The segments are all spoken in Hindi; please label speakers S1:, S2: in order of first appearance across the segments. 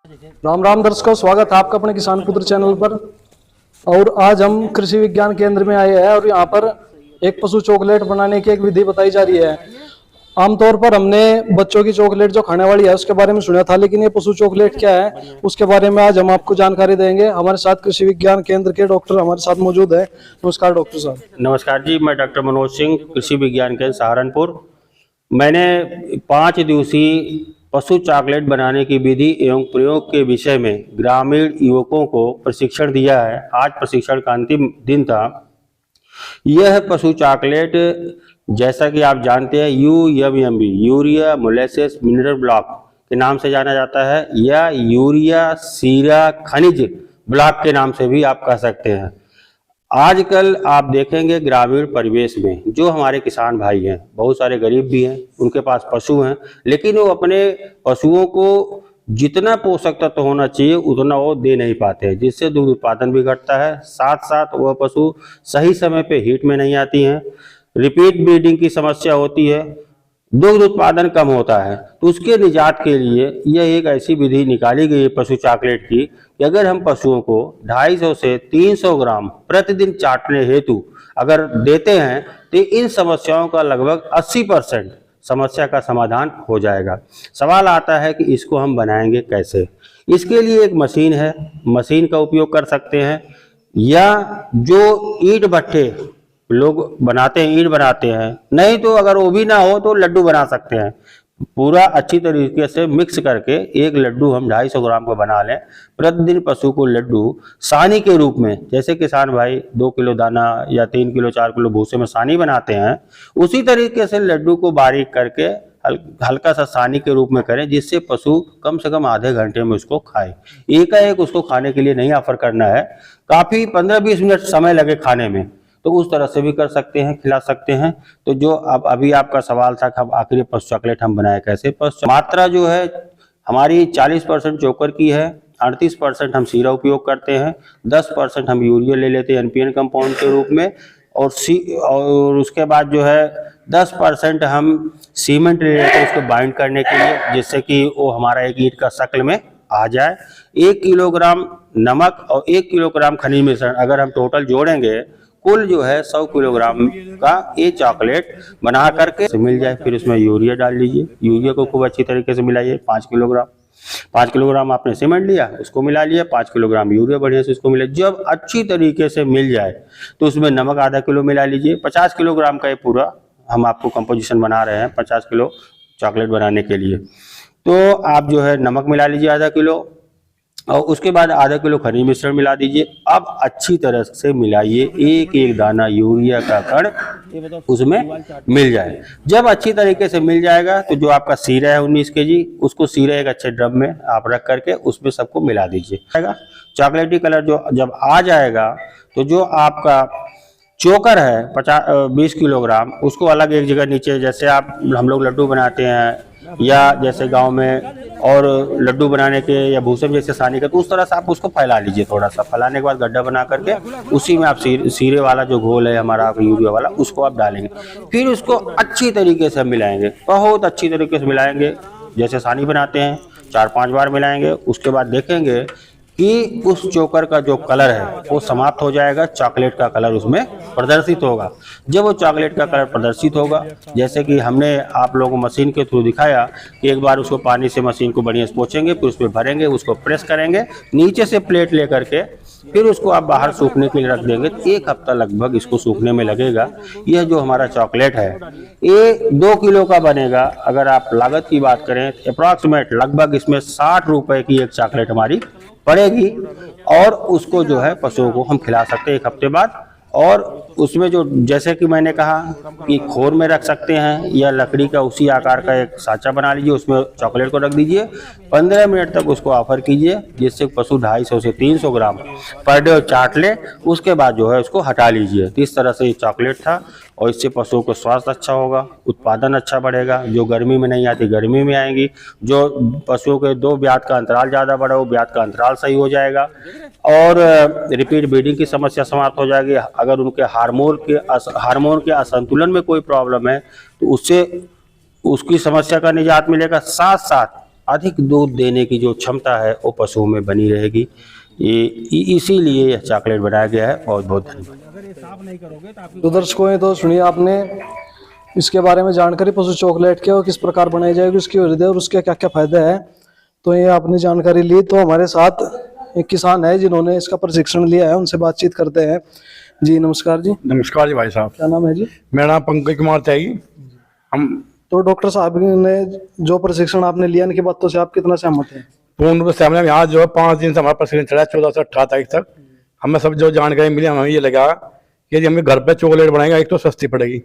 S1: राम राम दर्शकों, स्वागत है आपका अपने किसान पुत्र चैनल पर। और आज हम कृषि विज्ञान केंद्र में आए हैं और यहाँ पर एक पशु चॉकलेट बनाने की एक विधि बताई जा रही है। आमतौर पर हमने बच्चों की चॉकलेट जो खाने वाली है उसके बारे में सुना था, लेकिन ये पशु चॉकलेट क्या है उसके बारे में आज हम आपको जानकारी देंगे। हमारे साथ कृषि विज्ञान केंद्र के डॉक्टर हमारे साथ मौजूद है। नमस्कार डॉक्टर साहब।
S2: नमस्कार जी, मैं डॉक्टर मनोज सिंह, कृषि विज्ञान केंद्र सहारनपुर। मैंने 5 दिवसीय पशु चॉकलेट बनाने की विधि एवं प्रयोग के विषय में ग्रामीण युवकों को प्रशिक्षण दिया है। आज प्रशिक्षण का अंतिम दिन था। यह पशु चॉकलेट, जैसा कि आप जानते हैं, UMMB urea molasses mineral block के नाम से जाना जाता है, या यूरिया सीरा खनिज ब्लॉक के नाम से भी आप कह सकते हैं। आजकल आप देखेंगे ग्रामीण परिवेश में जो हमारे किसान भाई हैं, बहुत सारे गरीब भी हैं, उनके पास पशु हैं, लेकिन वो अपने पशुओं को जितना पोषक तत्व होना चाहिए उतना वो दे नहीं पाते हैं, जिससे दूध उत्पादन भी घटता है। साथ साथ वह पशु सही समय पे हीट में नहीं आती हैं, रिपीट ब्रीडिंग की समस्या होती है, दुग्ध उत्पादन कम होता है। तो उसके निजात के लिए यह एक ऐसी विधि निकाली गई है पशु चॉकलेट की कि अगर हम पशुओं को 250 से 300 ग्राम प्रतिदिन चाटने हेतु अगर देते हैं तो इन समस्याओं का लगभग 80% समस्या का समाधान हो जाएगा। सवाल आता है कि इसको हम बनाएंगे कैसे। इसके लिए एक मशीन है, मशीन का उपयोग कर सकते हैं, या जो ईंट भट्ठे लोग बनाते हैं, ईंट बनाते हैं, नहीं तो अगर वो भी ना हो तो लड्डू बना सकते हैं। पूरा अच्छी तरीके से मिक्स करके एक लड्डू हम 250 ग्राम का बना लें। प्रतिदिन पशु को लड्डू सानी के रूप में, जैसे किसान भाई 2 किलो दाना या 3 किलो 4 किलो भूसे में सानी बनाते हैं, उसी तरीके से लड्डू को बारीक करके हल्का सा सानी के रूप में करें, जिससे पशु कम से कम आधे घंटे में उसको खाए। एकाएक उसको खाने के लिए नहीं ऑफर करना है, काफी 15-20 मिनट समय लगे खाने में, तो उस तरह से भी कर सकते हैं, खिला सकते हैं। तो जो अब अभी आपका सवाल था कि आखिर पशु चॉकलेट हम बनाए कैसे। पशु मात्रा जो है हमारी 40% चोकर की है, 38% हम सीरा उपयोग करते हैं, 10% हम यूरिया ले लेते हैं NPN कंपाउंड के रूप में, और उसके बाद जो है 10% हम सीमेंट ले लेते हैं उसको बाइंड करने के लिए, जिससे कि वो हमारा एक ईंट का शक्ल में आ जाए। 1 किलोग्राम नमक और 1 किलोग्राम खनिज मिश्रण अगर हम टोटल जोड़ेंगे, कुल जो है 100 किलोग्राम का ये चॉकलेट बना करके मिल जाए। फिर उसमें यूरिया डाल लीजिए, यूरिया को खूब अच्छी तरीके से मिलाइए। 5 किलोग्राम आपने सीमेंट लिया, उसको मिला लिया, 5 किलोग्राम यूरिया बढ़िया से उसको मिला। जब अच्छी तरीके से मिल जाए तो उसमें नमक आधा किलो मिला लीजिए। 50 किलोग्राम का ये पूरा हम आपको कंपोजिशन बना रहे हैं 50 किलो चॉकलेट बनाने के लिए। तो आप जो है नमक मिला लीजिए आधा किलो, और उसके बाद आधा किलो खनिज मिश्रण मिला दीजिए। अब अच्छी तरह से मिलाइए, एक एक दाना यूरिया का कण उसमें मिल जाए। जब अच्छी तरीके से मिल जाएगा तो जो आपका सीरा है 19 kg, उसको सीरा एक अच्छे ड्रम में आप रख करके उसमें सबको मिला दीजिए। चॉकलेटी कलर जो जब आ जाएगा तो जो आपका चोकर है 20 किलोग्राम, उसको अलग एक जगह नीचे, जैसे आप हम लोग लड्डू बनाते हैं या जैसे गांव में और लड्डू बनाने के या भूसे में जैसे सानी का, तो उस तरह से आप उसको फैला लीजिए। थोड़ा सा फैलाने के बाद गड्ढा बना करके उसी में आप सीरे वाला जो घोल है हमारा यूरिया वाला, उसको आप डालेंगे। फिर उसको अच्छी तरीके से मिलाएंगे, बहुत अच्छी तरीके से मिलाएंगे। जैसे सानी बनाते हैं 4-5 बार मिलाएंगे। उसके बाद देखेंगे कि उस चोकर का जो कलर है वो समाप्त हो जाएगा, चॉकलेट का कलर उसमें प्रदर्शित होगा। जब वो चॉकलेट का कलर प्रदर्शित होगा, जैसे कि हमने आप लोगों को मशीन के थ्रू दिखाया कि एक बार उसको पानी से मशीन को बढ़िया से पोंछेंगे, फिर उसमें भरेंगे, उसको प्रेस करेंगे, नीचे से प्लेट ले करके फिर उसको आप बाहर सूखने के लिए रख देंगे। 1 हफ्ता लगभग इसको सूखने में लगेगा। यह जो हमारा चॉकलेट है ये 2 किलो का बनेगा। अगर आप लागत की बात करें अप्रॉक्सीमेट लगभग इसमें 60 रुपए की एक चॉकलेट हमारी पड़ेगी, और उसको जो है पशुओं को हम खिला सकते हैं 1 हफ्ते बाद। और उसमें जो, जैसे कि मैंने कहा कि खोर में रख सकते हैं या लकड़ी का उसी आकार का एक साँचा बना लीजिए, उसमें चॉकलेट को रख दीजिए, 15 मिनट तक उसको ऑफर कीजिए, जिससे पशु 250 से 300 ग्राम पर डे चाट ले। उसके बाद जो है उसको हटा लीजिए। तो इस तरह से ये चॉकलेट था, और इससे पशुओं को स्वास्थ्य अच्छा होगा, उत्पादन अच्छा बढ़ेगा। जो गर्मी में नहीं आती गर्मी में आएंगी, जो पशुओं के 2 ब्यात का अंतराल ज़्यादा बढ़ा वो ब्यात का अंतराल सही हो जाएगा, और रिपीट ब्रीडिंग की समस्या समाप्त हो जाएगी। अगर उनके हार्मोन के असंतुलन में कोई प्रॉब्लम है तो उससे उसकी समस्या का निजात मिलेगा। साथ साथ अधिक दूध देने की जो क्षमता है वो पशुओं में बनी रहेगी। ये इसीलिए यह चॉकलेट बनाया गया है। बहुत बहुत धन्यवाद।
S1: तो दर्शकों, ये तो सुनिए आपने इसके बारे में जानकारी पशु चॉकलेट के और किस प्रकार बनाई जाएगी, उसकी विधि और उसके क्या क्या फायदे हैं। तो ये आपने जानकारी ली। तो हमारे साथ एक किसान है जिन्होंने इसका प्रशिक्षण लिया है, उनसे बातचीत करते हैं। जी नमस्कार जी।
S3: नमस्कार जी भाई साहब।
S1: क्या नाम है जी?
S3: मेरा नाम पंकज कुमार त्यागी। हम
S1: तो डॉक्टर साहब ने जो प्रशिक्षण आपने लिया, इनकी बातों से आप कितना सहमत हैं?
S3: पूर्ण रूप से हमने यहाँ जो है 5 दिन से हमारा प्रशिक्षण चला, 14 से 18 तारीख तक। हमें सब जो जानकारी मिली, हमें ये लगा कि यदि हमें घर पे चॉकलेट बनाएंगे, एक तो सस्ती पड़ेगी।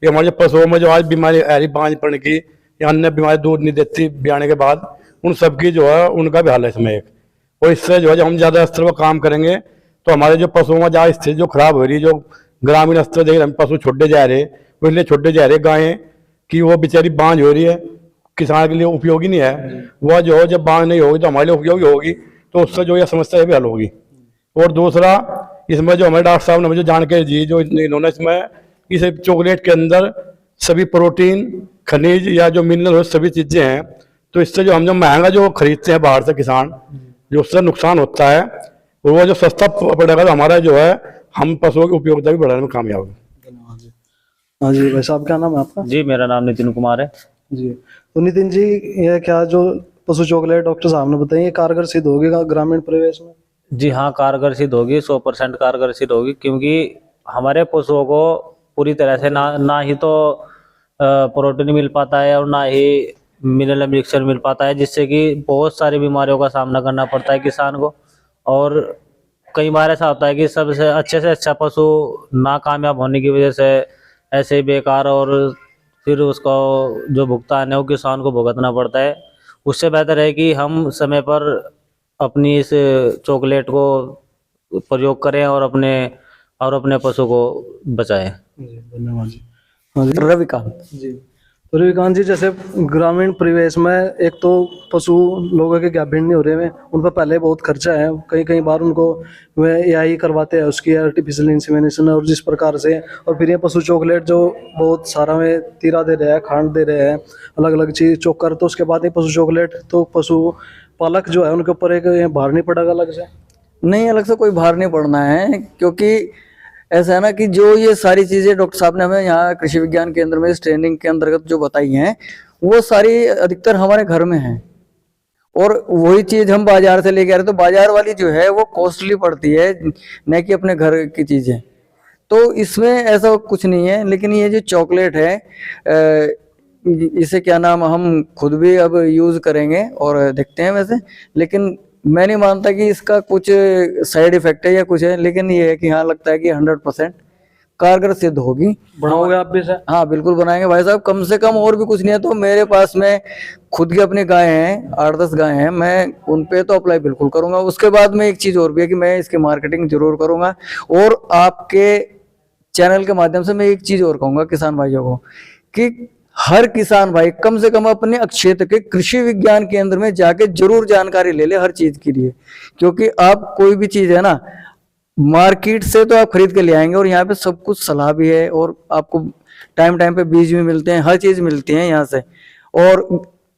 S3: ये हमारे पशुओं में जो आज बीमारी आ रही, बांझ पड़ने की या अन्य बीमारी दूध नहीं देती ब्याने के बाद, उन सबकी जो है उनका भी हाल है इसमें एक। और इससे जो है जब हम ज़्यादा स्तर पर काम करेंगे तो हमारे जो पशुओं में जहाँ स्थिति जो खराब हो रही है, जो ग्रामीण स्तर देख रहे पशु छोटे जा रहे, वो इसलिए छोटे जा रहे गायें कि वो बेचारी बांझ हो रही है, किसान के लिए उपयोगी नहीं है। वह जो जब बांझ नहीं होगी तो हमारे लिए उपयोगी होगी, तो उससे जो यह समस्या भी हल होगी। और दूसरा, इसमें जो हमारे डॉक्टर साहब ने मुझे जानकारी दी, जो इन्होंने इसमें इस चॉकलेट के अंदर सभी प्रोटीन, खनिज या जो मिनरल हो सभी चीज़ें हैं, तो इससे जो हम जो महंगा जो खरीदते हैं बाहर से किसान, जो उससे नुकसान होता है, और वो जो सस्ता पड़ेगा तो हमारा जो है हम पशुओं की उपयोगिता भी बढ़ाने में कामयाब होगी।
S1: धन्यवाद जी। हाँ जी भाई साहब, क्या नाम है आपका?
S4: जी मेरा नाम नितिन कुमार है।
S1: जी, तो नितिन जी, ये क्या जो पशु चॉकलेट डॉक्टर साहब ने बताई, ये कारगर सिद्ध होगी ग्रामीण परिवेश में?
S4: जी हाँ, कारगर सिद्ध होगी, 100% कारगर सिद्ध होगी, क्योंकि हमारे पशुओं को पूरी तरह से ना ही तो प्रोटीन मिल पाता है और ना ही मिनरल मिक्सचर मिल पाता है, जिससे कि बहुत सारी बीमारियों का सामना करना पड़ता है किसान को। और कई बार ऐसा होता है कि सबसे अच्छे से अच्छा पशु नाकामयाब होने की वजह से ऐसे ही बेकार, और फिर उसका जो भुगतान है वो किसान को भुगतना पड़ता है। उससे बेहतर है कि हम समय पर अपनी इस चॉकलेट को प्रयोग करें और अपने पशु को बचाएं।
S1: जी धन्यवाद जी। हाँ जी
S4: रविकांत
S1: जी। तो रविकांत जी, जैसे ग्रामीण परिवेश में एक तो पशु लोगों के क्या भिन्न हो रहे हैं, उन पर पहले बहुत खर्चा है, कई बार उनको वे यही करवाते हैं उसकी आर्टिफिशियल इंसेमिनेशन और जिस प्रकार से, और फिर ये पशु चॉकलेट जो बहुत सारा में तीरा दे रहे हैं, खांड दे रहे हैं, अलग अलग चीज़ चोकर, तो उसके बाद ये पशु चॉकलेट, तो पशु पालक जो है उनके ऊपर एक भार नहीं पड़ेगा अलग से?
S5: नहीं, अलग से कोई भार नहीं पड़ना है, क्योंकि ऐसा है ना कि जो ये सारी चीजें डॉक्टर साहब ने हमें यहाँ कृषि विज्ञान केंद्र में इस ट्रेनिंग के अंतर्गत जो बताई हैं, वो सारी अधिकतर हमारे घर में हैं। और वही चीज हम बाजार से लेके आ रहे, तो बाजार वाली जो है वो कॉस्टली पड़ती है, न कि अपने घर की चीजें। तो इसमें ऐसा कुछ नहीं है। लेकिन ये जो चॉकलेट है, इसे क्या नाम, हम खुद भी अब यूज करेंगे और देखते हैं वैसे, लेकिन मैं नहीं मानता कि इसका कुछ साइड इफेक्ट है या कुछ है। लेकिन ये है कि हाँ, लगता है कि 100% कारगर सिद्ध होगी।
S1: बनाओगे आप भी सर?
S5: हाँ बिल्कुल बनाएंगे भाई साहब, कम से कम। और भी कुछ नहीं है तो मेरे पास में खुद की अपनी गाय हैं, 8-10 गाय हैं, मैं उन पे तो अप्लाई बिल्कुल करूंगा। उसके बाद में एक चीज और भी है कि मैं इसकी मार्केटिंग जरूर करूंगा। और आपके चैनल के माध्यम से मैं एक चीज और कहूंगा किसान भाइयों को, कि हर किसान भाई कम से कम अपने क्षेत्र के कृषि विज्ञान केंद्र में जाके जरूर जानकारी ले ले हर चीज के लिए। क्योंकि आप कोई भी चीज है ना, मार्केट से तो आप खरीद के ले आएंगे, और यहाँ पे सब कुछ सलाह भी है, और आपको टाइम टाइम पे बीज भी मिलते हैं, हर चीज मिलती है यहाँ से। और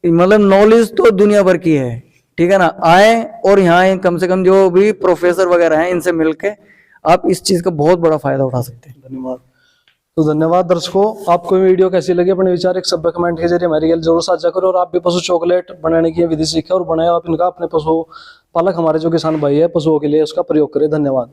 S5: मतलब नॉलेज तो दुनिया भर की है, ठीक है ना। आए और यहाँ कम से कम जो भी प्रोफेसर वगैरह हैं, इनसे मिलके आप इस चीज का बहुत बड़ा फायदा उठा सकते हैं।
S1: धन्यवाद। तो धन्यवाद दर्शकों, आपको ये वीडियो कैसी लगी, अपने विचार एक सभ्य कमेंट के जरिए हमारे लिए जरूर साझा करो। और आप भी पशु चॉकलेट बनाने की विधि सीखें और बनाए आप इनका, अपने पशु पालक हमारे जो किसान भाई है पशुओं के लिए उसका प्रयोग करें। धन्यवाद।